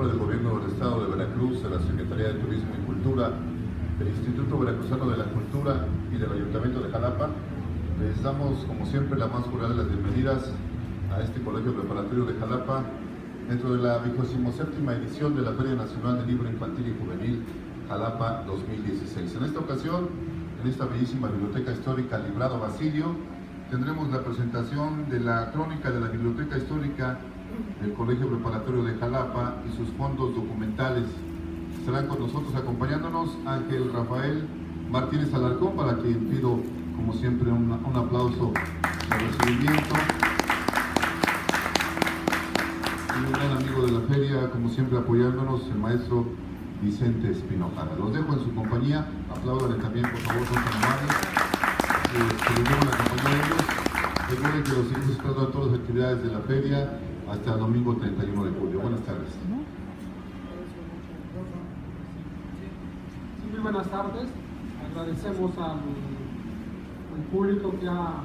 nombre del Gobierno del Estado de Veracruz, de la Secretaría de Turismo y Cultura, del Instituto Veracruzano de la Cultura y del Ayuntamiento de Jalapa, les damos, como siempre, la más cordial de las bienvenidas a este Colegio Preparatorio de Jalapa, dentro de la 27ª edición de la Feria Nacional del Libro Infantil y Juvenil Jalapa 2016. En esta ocasión, en esta bellísima biblioteca histórica Librado Basilio, tendremos la presentación de la crónica de la Biblioteca Histórica del Colegio Preparatorio de Jalapa y sus fondos documentales. Estarán con nosotros acompañándonos Ángel Rafael Martínez Alarcón, para quien pido, como siempre, un aplauso de recibimiento. Y un gran amigo de la feria, como siempre, apoyándonos, el maestro Vicente Espinojara. Los dejo en su compañía. Apláudanle también, por favor, son tan amables. Que los dejo en la compañía de ellos. Recuerden que los seguimos esperando a todas las actividades de la feria hasta el domingo 31 de julio. Buenas tardes. Sí, muy buenas tardes. Agradecemos al público que ha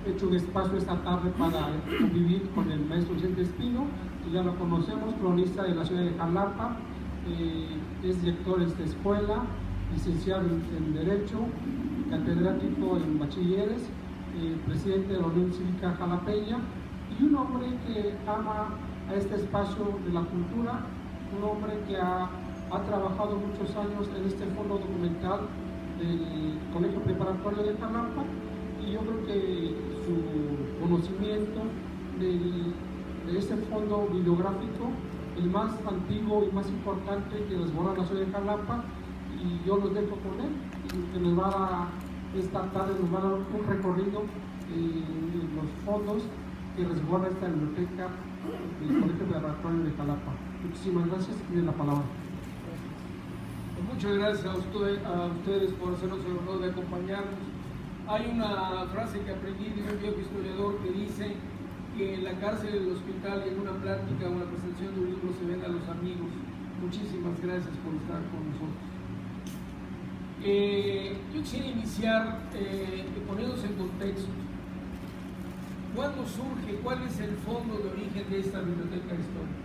hecho un espacio esta tarde para convivir con el maestro Vicente Espino, que ya lo conocemos, cronista de la ciudad de Jalapa, es director de esta escuela, licenciado en Derecho, catedrático en Bachilleres, presidente de la Unión Cívica Jalapeña, y un hombre que ama a este espacio de la cultura, un hombre que ha trabajado muchos años en este fondo documental del Colegio Preparatorio de Jalapa, y yo creo que su conocimiento de este fondo bibliográfico, el más antiguo y más importante que resguarda la ciudad de Jalapa, y yo los dejo con él, que nos va a dar esta tarde, nos va a dar un recorrido en los fondos que resguarda esta biblioteca del Colegio Preparatorio de Jalapa. Muchísimas gracias, tienen la palabra. Muchas gracias a ustedes por hacernos el honor de acompañarnos. Hay una frase que aprendí de un viejo historiador que dice que en la cárcel, en el hospital y en una plática o una presentación de un libro se ven a los amigos. Muchísimas gracias por estar con nosotros. Yo quisiera iniciar poniéndose en contexto. ¿Cuándo surge? ¿Cuál es el fondo de origen de esta biblioteca histórica?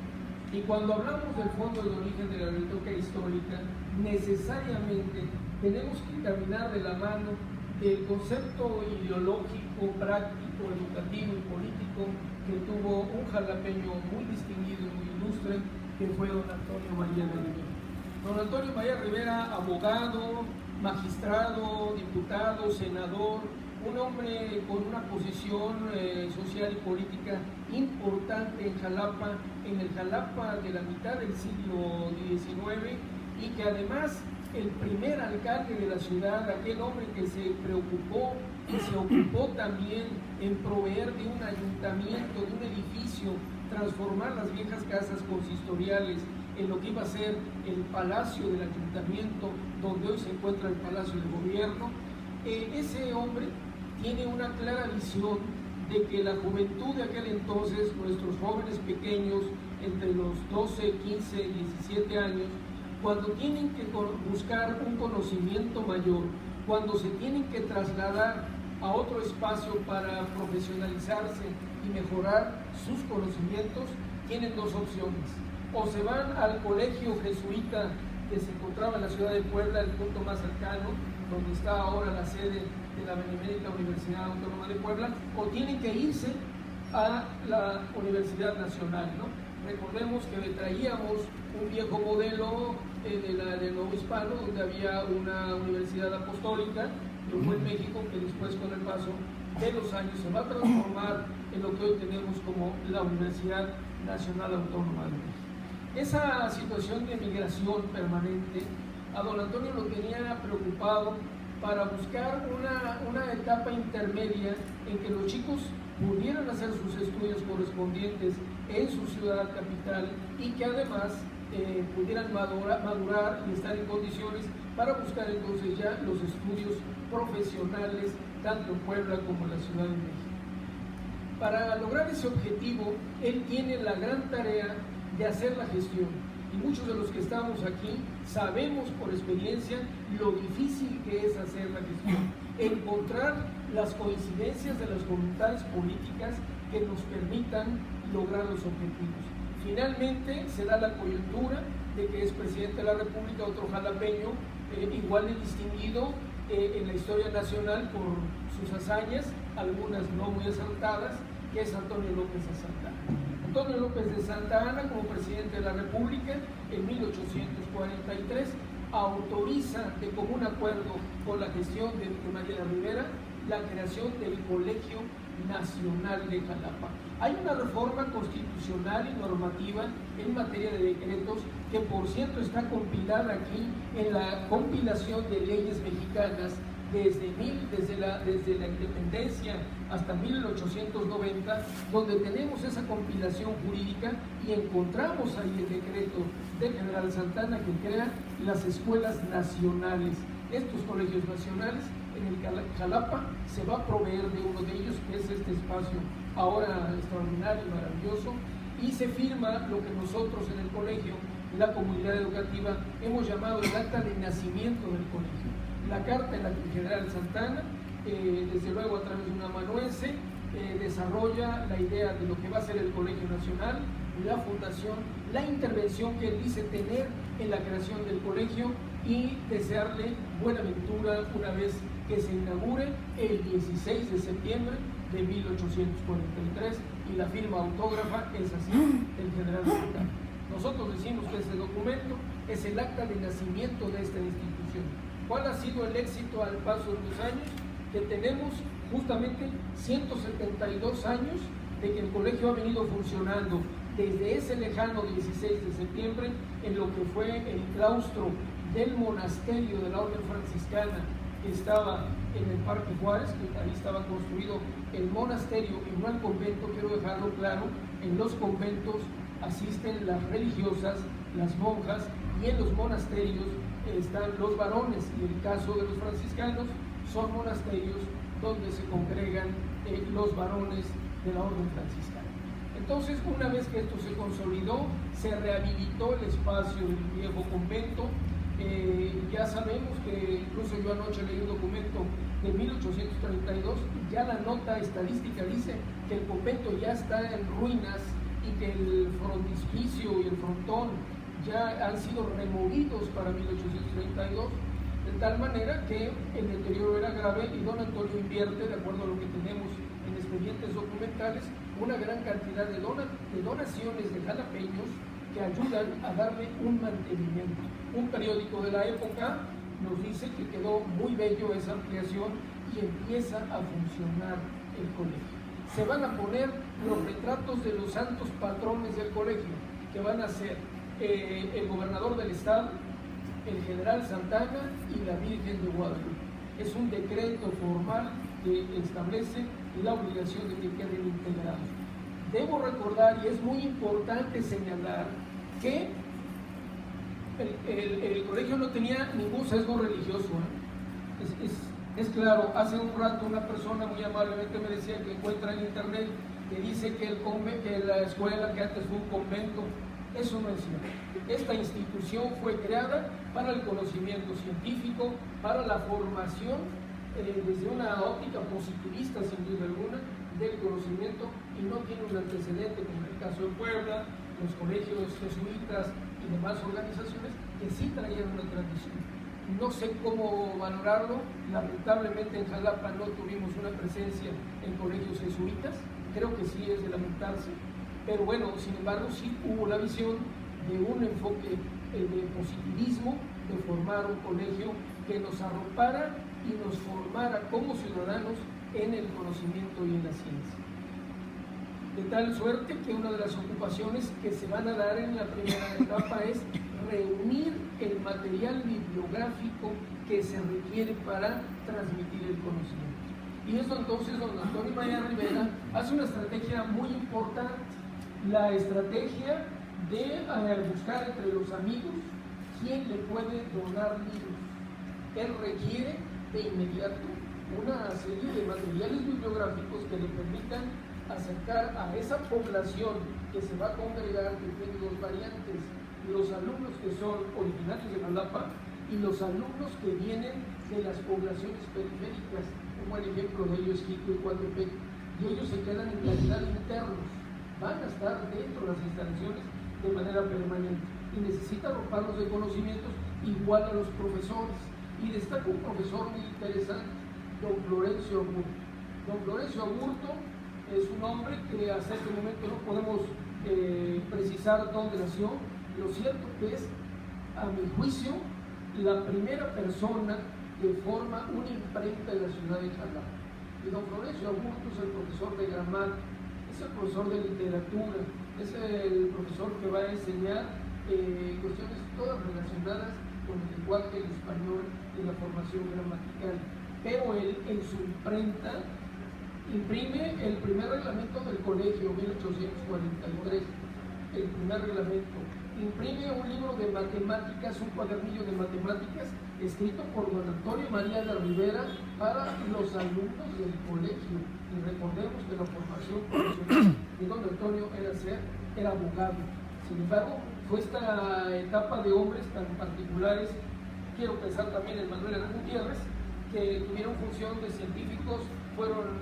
Y cuando hablamos del fondo de origen de la biblioteca histórica, necesariamente tenemos que caminar de la mano del concepto ideológico, práctico, educativo y político que tuvo un jalapeño muy distinguido y muy ilustre, que fue don Antonio María de Rivera. Don Antonio María Rivera, abogado, magistrado, diputado, senador, un hombre con una posición social y política importante en Jalapa, en el Jalapa de la mitad del siglo XIX, y que además el primer alcalde de la ciudad, aquel hombre que se preocupó y se ocupó también en proveer de un ayuntamiento, de un edificio, transformar las viejas casas consistoriales en lo que iba a ser el palacio del ayuntamiento, donde hoy se encuentra el Palacio del Gobierno. Ese hombre tiene una clara visión de que la juventud de aquel entonces, nuestros jóvenes pequeños, entre los 12, 15, 17 años, cuando tienen que buscar un conocimiento mayor, cuando se tienen que trasladar a otro espacio para profesionalizarse y mejorar sus conocimientos, tienen dos opciones. O se van al colegio jesuita que se encontraba en la ciudad de Puebla, el punto más cercano, donde está ahora la sede de la Benemérita Universidad Autónoma de Puebla, o tienen que irse a la Universidad Nacional, ¿no? Recordemos que traíamos un viejo modelo del Nuevo Hispano, donde había una universidad apostólica, que fue en México, que después, con el paso de los años, se va a transformar en lo que hoy tenemos como la Universidad Nacional Autónoma de México. Esa situación de migración permanente a don Antonio lo tenía preocupado para buscar una etapa intermedia en que los chicos pudieran hacer sus estudios correspondientes en su ciudad capital, y que además pudieran madurar y estar en condiciones para buscar entonces ya los estudios profesionales tanto en Puebla como en la Ciudad de México. Para lograr ese objetivo, él tiene la gran tarea de hacer la gestión, y muchos de los que estamos aquí sabemos por experiencia lo difícil que es hacer la gestión, encontrar las coincidencias de las voluntades políticas que nos permitan lograr los objetivos. Finalmente se da la coyuntura de que es presidente de la República otro jalapeño igual de distinguido en la historia nacional por sus hazañas, algunas no muy acertadas, que es Antonio López de Santa Anna. Antonio López de Santa Anna, como presidente de la República, en 1843, autoriza de común acuerdo con la gestión de María Rivera la creación del Colegio Nacional de Jalapa. Hay una reforma constitucional y normativa en materia de decretos que, por cierto, está compilada aquí en la compilación de leyes mexicanas desde la independencia hasta 1890, donde tenemos esa compilación jurídica y encontramos ahí el decreto del general Santa Anna que crea las escuelas nacionales. Estos colegios nacionales, en el Jalapa se va a proveer de uno de ellos, que es este espacio ahora extraordinario y maravilloso, y se firma lo que nosotros en el colegio, la comunidad educativa, hemos llamado el acta de nacimiento del colegio. La carta en la que el general Santa Anna, desde luego a través de un amanuense, desarrolla la idea de lo que va a ser el Colegio Nacional, la fundación, la intervención que él dice tener en la creación del colegio y desearle buena ventura una vez que se inaugure el 16 de septiembre de 1843, y la firma autógrafa es así, el general Santa Anna. Nosotros decimos que ese documento es el acta de nacimiento de esta institución. ¿Cuál ha sido el éxito al paso de los años? Que tenemos justamente 172 años de que el colegio ha venido funcionando desde ese lejano 16 de septiembre en lo que fue el claustro del monasterio de la Orden Franciscana, que estaba en el Parque Juárez, que ahí estaba construido el monasterio y no el convento. Quiero dejarlo claro, en los conventos asisten las religiosas, las monjas, y en los monasterios están los varones, y el caso de los franciscanos son monasterios donde se congregan los varones de la Orden Franciscana. Entonces, una vez que esto se consolidó, se rehabilitó el espacio del viejo convento. Ya sabemos que incluso yo anoche leí un documento de 1832, ya la nota estadística dice que el convento ya está en ruinas y que el frontispicio y el frontón ya han sido removidos para 1832, de tal manera que el deterioro era grave, y don Antonio invierte, de acuerdo a lo que tenemos en expedientes documentales, una gran cantidad de donaciones de jalapeños que ayudan a darle un mantenimiento. Un periódico de la época nos dice que quedó muy bello esa ampliación y empieza a funcionar el colegio. Se van a poner los retratos de los santos patrones del colegio, que van a ser el gobernador del estado, el general Santa Anna y la Virgen de Guadalupe. Es un decreto formal que establece la obligación de que queden integrados. Debo recordar, y es muy importante señalar, que el colegio no tenía ningún sesgo religioso. Es claro, hace un rato una persona muy amablemente me decía que encuentra en internet que dice que la escuela que antes fue un convento. Eso no es cierto. Esta institución fue creada para el conocimiento científico, para la formación desde una óptica positivista, sin duda alguna, del conocimiento, y no tiene un antecedente como en el caso de Puebla, los colegios jesuitas y demás organizaciones que sí traían una tradición. No sé cómo valorarlo. Lamentablemente en Jalapa no tuvimos una presencia en colegios jesuitas, creo que sí es de lamentarse, pero bueno, sin embargo sí hubo la visión de un enfoque de positivismo, de formar un colegio que nos arropara y nos formara como ciudadanos en el conocimiento y en la ciencia. De tal suerte que una de las ocupaciones que se van a dar en la primera etapa es reunir el material bibliográfico que se requiere para transmitir el conocimiento. Y eso entonces don Antonio María Rivera hace una estrategia muy importante, la estrategia de buscar entre los amigos quién le puede donar libros. Él requiere de inmediato una serie de materiales bibliográficos que le permitan acercar a esa población que se va a congregar, que tiene dos variantes: los alumnos que son originarios de Jalapa y los alumnos que vienen de las poblaciones periféricas, como el ejemplo de ellos es Jico y Coatepec, y ellos se quedan en calidad internos, van a estar dentro de las instalaciones de manera permanente y necesita arroparlos de conocimientos igual a los profesores. Y destaca un profesor muy interesante, don Florencio Aburto. Don Florencio Aburto es un hombre que hasta este momento no podemos precisar dónde nació. Lo cierto que es, a mi juicio, la primera persona que forma una imprenta en la ciudad de Jalapa. Y don Florencio Aburto es el profesor de gramática, es el profesor de literatura, es el profesor que va a enseñar cuestiones todas relacionadas con el lenguaje, el español y la formación gramatical. Pero él, en su imprenta, imprime el primer reglamento del colegio, 1843, el primer reglamento. Imprime un libro de matemáticas, un cuadernillo de matemáticas, escrito por don Antonio María de Rivera para los alumnos del colegio. Y recordemos que la formación profesional de don Antonio era abogado. Sin embargo, fue esta etapa de hombres tan particulares, quiero pensar también en Manuel Herrera Gutiérrez, que tuvieron función de científicos,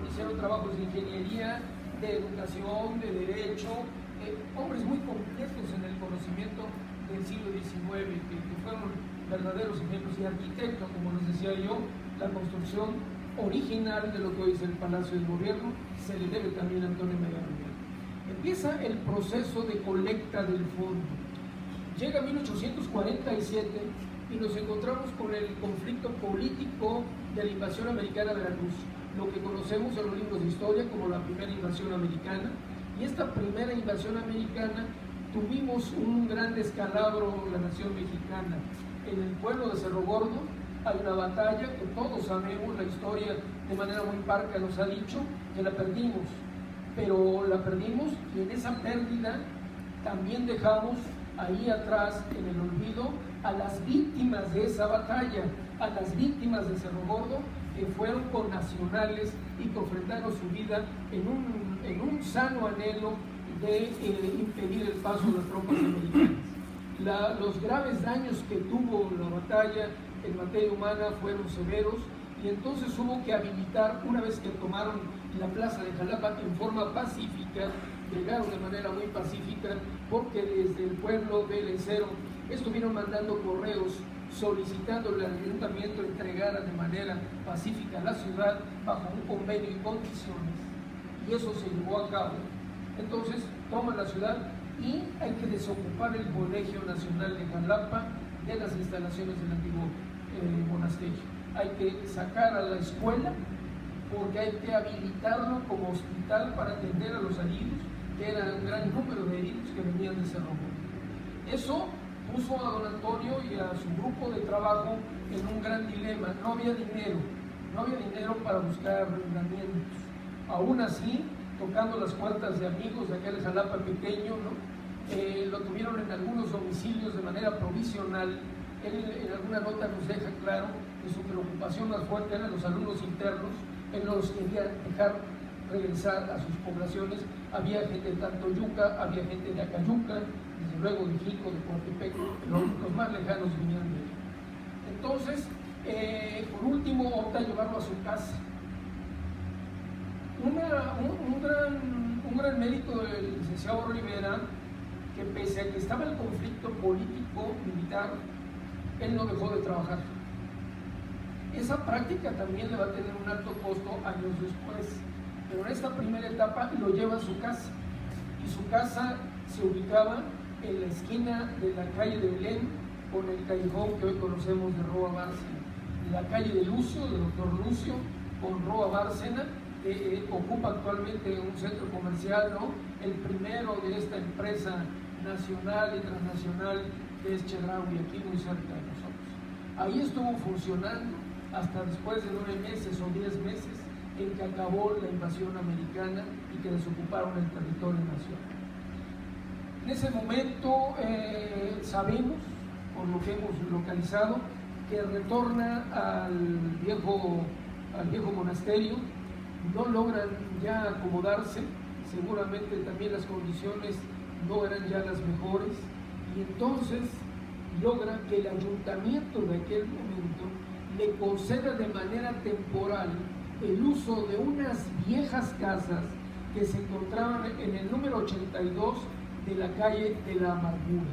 hicieron trabajos de ingeniería, de educación, de derecho, hombres muy completos en el conocimiento del siglo XIX, que fueron verdaderos ejemplos, y arquitectos, como les decía yo. La construcción original de lo que hoy es el Palacio del Gobierno se le debe también a Antonio María Rivera. Empieza el proceso de colecta del fondo. Llega 1847 y nos encontramos con el conflicto político de la invasión americana a Veracruz, lo que conocemos en los libros de historia como la primera invasión americana. Y esta primera invasión americana tuvimos un gran descalabro en la nación mexicana. En el pueblo de Cerro Gordo hay una batalla que todos sabemos, la historia de manera muy parca nos ha dicho que la perdimos, pero la perdimos, y en esa pérdida también dejamos ahí atrás en el olvido a las víctimas de esa batalla, a las víctimas de Cerro Gordo, que fueron connacionales y que ofrendaron su vida en un sano anhelo de impedir el paso de las tropas americanas. Los graves daños que tuvo la batalla en materia humana fueron severos, y entonces hubo que habilitar, una vez que tomaron la plaza de Jalapa en forma pacífica, llegaron de manera muy pacífica, porque desde el pueblo belecero estuvieron mandando correos solicitándole al ayuntamiento entregara de manera pacífica la ciudad bajo un convenio y condiciones, y eso se llevó a cabo. Entonces toman la ciudad y hay que desocupar el Colegio Nacional de Jalapa de las instalaciones del antiguo monasterio. Hay que sacar a la escuela porque hay que habilitarlo como hospital para atender a los heridos, que era un gran número de heridos que venían de Cerro Gordo. Eso puso a don Antonio y a su grupo de trabajo en un gran dilema. No había dinero para buscar arrendamientos. Aún así, tocando las puertas de amigos de aquel Jalapa pequeño, ¿no? Lo tuvieron en algunos domicilios de manera provisional. Él en alguna nota nos deja claro que su preocupación más fuerte eran los alumnos internos. Él no los quería dejar regresar a sus poblaciones. Había gente de Tantoyuca, había gente de Acayuca, desde luego de Jico, de Coatepec, los más lejanos vinían de él. Entonces, por último, opta llevarlo a su casa. Un gran mérito del licenciado Rivera, que pese a que estaba el conflicto político-militar, él no dejó de trabajar. Esa práctica también le va a tener un alto costo años después, pero en esta primera etapa lo lleva a su casa, y su casa se ubicaba en la esquina de la calle de Belén con el callejón que hoy conocemos de Roa Bárcena, la calle de Lucio, del doctor Lucio, con Roa Bárcena, que ocupa actualmente un centro comercial, ¿no? El primero de esta empresa nacional y transnacional que es Chedraui, aquí muy cerca de nosotros. Ahí estuvo funcionando hasta después de 9 meses o 10 meses en que acabó la invasión americana y que desocuparon el territorio nacional. En ese momento sabemos, por lo que hemos localizado, que retorna al viejo monasterio. No logran ya acomodarse, seguramente también las condiciones no eran ya las mejores, y entonces logra que el ayuntamiento de aquel momento le conceda de manera temporal el uso de unas viejas casas que se encontraban en el número 82 de la calle de la Amargura.